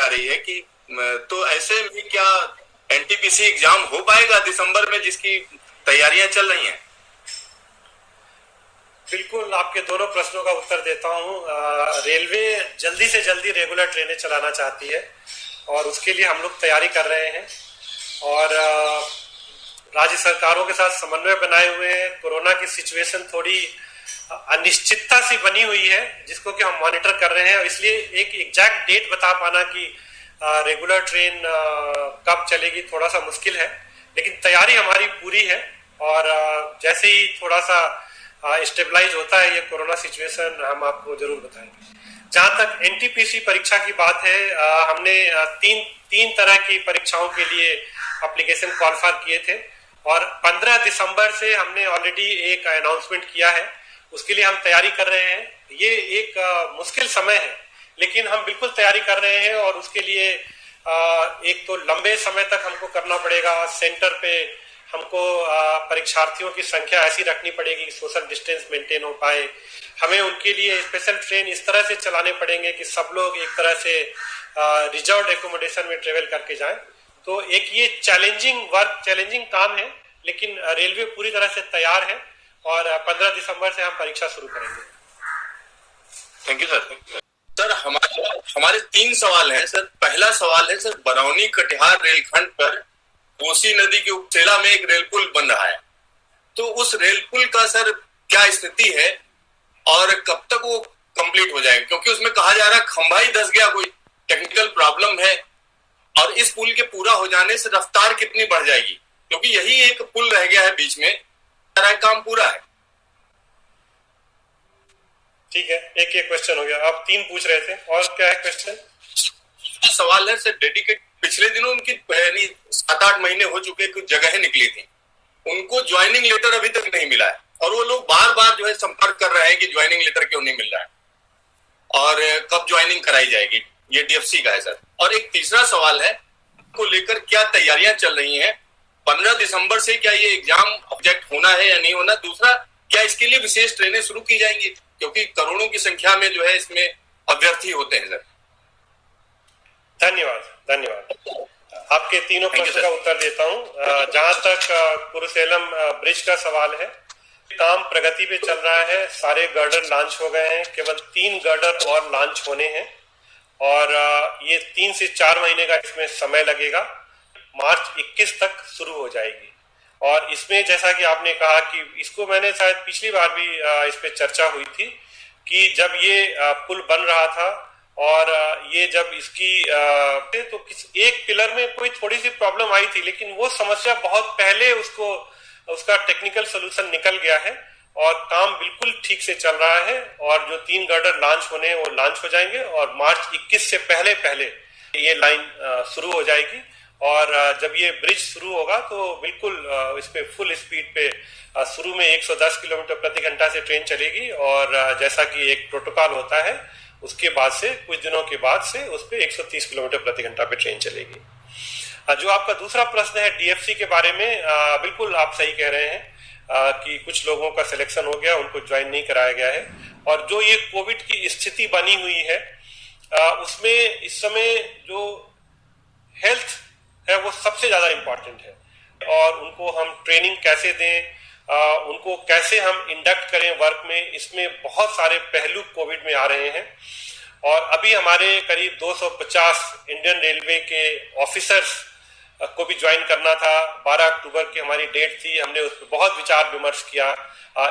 आ रही है कि तो ऐसे में क्या एनटीपीसी एग्जाम हो पाएगा दिसंबर में जिसकी तैयारियां चल रही हैं? बिल्कुल, आपके दोनों प्रश्नों का उत्तर देता हूँ। रेलवे जल्दी से जल्दी रेगुलर ट्रेनें चलाना चाहती है और उसके लिए हम लोग तैयारी कर रहे हैं और राज्य सरकारों के साथ समन्वय बनाए हुए हैं। कोरोना की सिचुएशन थोड़ी अनिश्चितता सी बनी हुई है जिसको कि हम मॉनिटर कर रहे हैं, और इसलिए एक एग्जैक्ट डेट बता पाना कि रेगुलर ट्रेन कब चलेगी थोड़ा सा मुश्किल है, लेकिन तैयारी हमारी पूरी है। और जैसे ही थोड़ा सा स्टेबलाइज होता है ये कोरोना सिचुएशन, हम आपको जरूर बताएंगे। जहां तक एनटीपीसी परीक्षा की बात है, हमने तीन तरह की परीक्षाओं के लिए एप्लीकेशन क्वालिफाई किए थे और 15 दिसंबर से हमने ऑलरेडी एक अनाउंसमेंट किया है, उसके लिए हम तैयारी कर रहे हैं। ये एक मुश्किल समय है लेकिन हम बिल्कुल तैयारी कर रहे हैं और उसके लिए एक तो लंबे समय तक हमको करना पड़ेगा। सेंटर पे हमको परीक्षार्थियों की संख्या ऐसी रखनी पड़ेगी कि सोशल डिस्टेंस मेंटेन हो पाए। हमें उनके लिए स्पेशल ट्रेन इस तरह से चलाने पड़ेंगे कि सब लोग एक तरह से रिजर्व एकोमोडेशन में ट्रेवल करके जाएं। तो एक ये चैलेंजिंग काम है, लेकिन रेलवे पूरी तरह से तैयार है और 15 दिसंबर से हम परीक्षा शुरू करेंगे। Thank you sir. सर हमारे 3 सवाल हैं सर। पहला सवाल है सर, बरौनी कटिहार रेलखंड पर कोसी नदी के उपसेला में एक रेल पुल बन रहा है, तो उस रेल पुल का सर क्या स्थिति है और कब तक वो कंप्लीट हो जाएगा? क्योंकि उसमें कहा जा रहा है खंभा ही धंस गया, कोई टेक्निकल प्रॉब्लम है, और इस पुल के पूरा हो जाने से रफ्तार कितनी बढ़ जाएगी? क्योंकि यही एक पुल रह गया है बीच में, काम पूरा है। ठीक है, एक क्वेश्चन हो गया, आप 3 पूछ रहे थे, और क्या है क्वेश्चन? सवाल है सर, डेडिकेट पिछले दिनों उनकी 7-8 महीने हो चुके, कुछ जगह निकली थी, उनको ज्वाइनिंग लेटर अभी तक नहीं मिला है और वो लोग बार बार जो है संपर्क कर रहे हैं कि ज्वाइनिंग लेटर क्यों नहीं मिल रहा है और कब ज्वाइनिंग कराई जाएगी। ये डीएफसी का है सर। और एक तीसरा सवाल है को लेकर क्या तैयारियां चल रही हैं? 15 दिसंबर से क्या ये एग्जाम ऑब्जेक्ट होना है या नहीं होना? दूसरा, क्या इसके लिए विशेष ट्रेनें शुरू की जाएंगी क्योंकि करोड़ों की संख्या में जो है इसमें अभ्यर्थी होते हैं सर? धन्यवाद। आपके तीनों प्रश्न का उत्तर देता हूं। जहां तक कुरुसेलम ब्रिज का सवाल है, काम प्रगति पे चल रहा है। सारे गर्डर लॉन्च हो गए हैं, केवल 3 गर्डर और लॉन्च होने हैं और ये 3 से 4 महीने का इसमें समय लगेगा। मार्च 21 तक शुरू हो जाएगी और इसमें जैसा कि आपने कहा कि इसको मैंने शायद पिछली बार भी इस पे चर्चा हुई थी कि जब ये पुल बन रहा था और ये जब इसकी तो एक पिलर में कोई थोड़ी सी प्रॉब्लम आई थी, लेकिन वो समस्या बहुत पहले उसका टेक्निकल सोल्यूशन निकल गया है और काम बिल्कुल ठीक से चल रहा है और जो 3 गर्डर लॉन्च होने हैं वो लॉन्च हो जाएंगे और मार्च 21 से पहले ये लाइन शुरू हो जाएगी। और जब ये ब्रिज शुरू होगा तो बिल्कुल इस पे फुल स्पीड पे शुरू में 110 किलोमीटर प्रति घंटा से ट्रेन चलेगी और जैसा कि एक प्रोटोकॉल होता है उसके बाद से कुछ दिनों के बाद से उस पे 130 किलोमीटर प्रति घंटा पे ट्रेन चलेगी। जो आपका दूसरा प्रश्न है डीएफसी के बारे में, बिल्कुल आप सही कह रहे हैं कि कुछ लोगों का सिलेक्शन हो गया, उनको ज्वाइन नहीं कराया गया है। और जो ये कोविड की स्थिति बनी हुई है उसमें इस समय जो हेल्थ है वो सबसे ज्यादा इम्पोर्टेंट है और उनको हम ट्रेनिंग कैसे दें, उनको कैसे हम इंडक्ट करें वर्क में, इसमें बहुत सारे पहलू कोविड में आ रहे हैं। और अभी हमारे करीब 250 इंडियन रेलवे के ऑफिसर्स को भी ज्वाइन करना था। 12 अक्टूबर की हमारी डेट थी, हमने उस पर बहुत विचार विमर्श किया।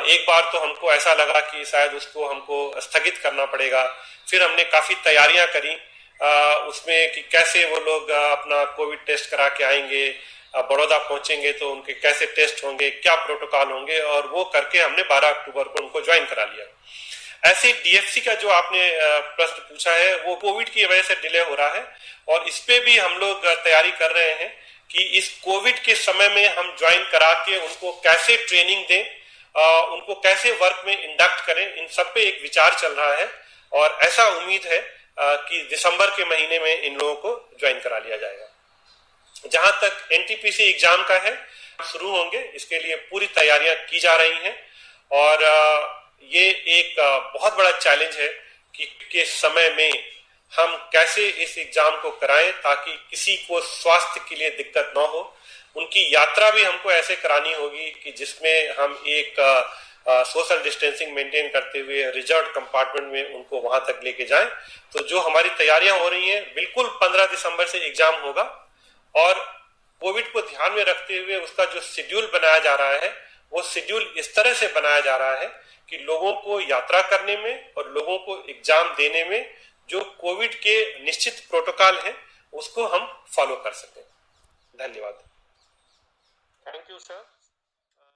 एक बार तो हमको ऐसा लगा कि शायद उसको हमको स्थगित करना पड़ेगा, फिर हमने काफी तैयारियां करी उसमें कि कैसे वो लोग अपना कोविड टेस्ट करा के आएंगे, बड़ौदा पहुंचेंगे तो उनके कैसे टेस्ट होंगे, क्या प्रोटोकॉल होंगे, और वो करके हमने 12 अक्टूबर को उनको ज्वाइन करा लिया। ऐसे डीएफसी का जो आपने प्रश्न पूछा है वो कोविड की वजह से डिले हो रहा है और इस पे भी हम लोग तैयारी कर रहे हैं कि इस कोविड के समय में हम ज्वाइन करा के उनको कैसे ट्रेनिंग दें, उनको कैसे वर्क में इंडक्ट करें, इन सब पे एक विचार चल रहा है और ऐसा उम्मीद है कि दिसंबर के महीने में इन लोगों को ज्वाइन करा लिया जाएगा। जहां तक एनटीपीसी एग्जाम का है, शुरू होंगे, इसके लिए पूरी तैयारियां की जा रही हैं और ये एक बहुत बड़ा चैलेंज है कि के समय में हम कैसे इस एग्जाम को कराएं ताकि किसी को स्वास्थ्य के लिए दिक्कत ना हो। उनकी यात्रा भी हमको ऐसे करानी होगी कि जिसमें हम एक सोशल डिस्टेंसिंग मेंटेन करते हुए रिजर्व कंपार्टमेंट में उनको वहां तक लेके जाएं। तो जो हमारी तैयारियां हो रही हैं, बिल्कुल 15 दिसंबर से एग्जाम होगा और कोविड को ध्यान में रखते हुए उसका जो शेड्यूल बनाया जा रहा है वो शेड्यूल इस तरह से बनाया जा रहा है कि लोगों को यात्रा करने में और लोगों को एग्जाम देने में जो कोविड के निश्चित प्रोटोकॉल है उसको हम फॉलो कर सकें। धन्यवाद। Thank you sir.